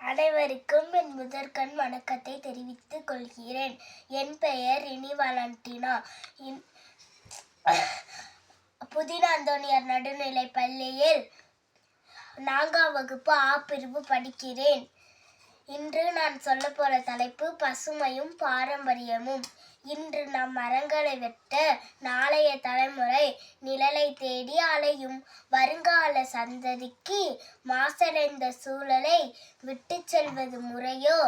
அனைவருக்கும் என் முதற்கண் வணக்கத்தை தெரிவித்துக் கொள்கிறேன். என் பெயர் இனி வாலண்டினா. புதின அந்தோனியார் நடுநிலைப் பள்ளியில் 4ஆம் வகுப்பு ஆ பிரிவு படிக்கிறேன். இன்று நான் சொல்லப் போற தலைப்பு பசுமையும் பாரம்பரியமும். இன்று நாம் மரங்களை வெட்ட நாளைய தலைமுறை நிழலை தேடி அலையும். வருங்கால சந்ததிக்கு மாசடைந்த சூழலை விட்டு செல்வது முறையோ?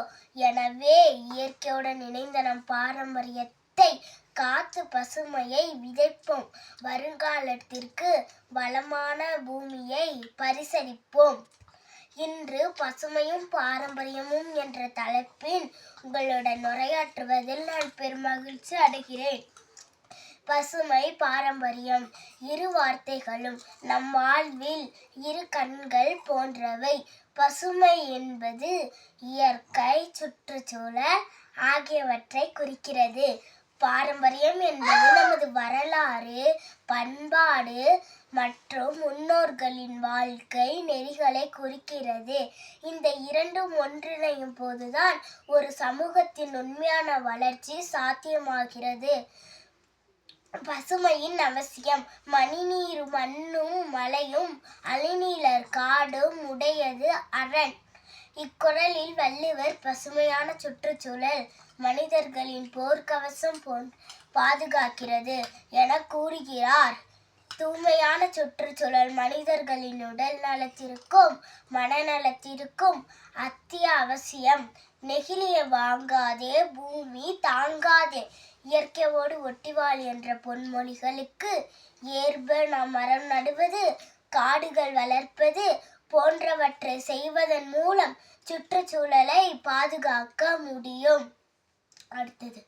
எனவே இயற்கையுடன் இணைந்த நம் பாரம்பரியத்தை காத்து பசுமையை விதைப்போம். வருங்காலத்திற்கு வளமான பூமியை பரிசளிப்போம். இன்று பசுமையும் பாரம்பரியமும் என்ற தலைப்பில் உங்களுடன் உரையாற்றுவதில் நான் பெருமகிழ்ச்சி அடைகிறேன். பசுமை, பாரம்பரியம் இரு வார்த்தைகளும் நம் வாழ்வில் இரு கண்கள் போன்றவை. பசுமை என்பது இயற்கை, சுற்றுச்சூழல் ஆகியவற்றை குறிக்கிறது. பாரம்பரியம் என்பது நமது வரலாறு, பண்பாடு மற்றும் முன்னோர்களின் வாழ்க்கை நெறிகளை குறிக்கிறது. இந்த இரண்டும் ஒன்றிணையும் போதுதான் ஒரு சமூகத்தின் உண்மையான வளர்ச்சி சாத்தியமாகிறது. பசுமையின் அவசியம். மணிநீரும் மண்ணும் மலையும் அழிநீலர் காடும் உடையது அரண். இக்குறளில் வள்ளுவர் பசுமையான சுற்றுச்சூழல் மனிதர்களின் போர்க்கவசம் பாதுகாக்கிறது என கூறுகிறார். தூய்மையான சுற்றுச்சூழல் மனிதர்களின் உடல் நலத்திற்கும் மனநலத்திற்கும் அத்தியாவசியம். நெகிழியை வாங்காதே, பூமி தாங்காதே, இயற்கையோடு ஒட்டிவாழ் என்ற பொன்மொழிகளுக்கு ஏற்ப நாம் மரம் நடுவது, காடுகள் வளர்ப்பது போன்றவற்றை செய்வதன் மூலம் சுற்றுச்சூழலை பாதுகாக்க முடியும். அடுத்தது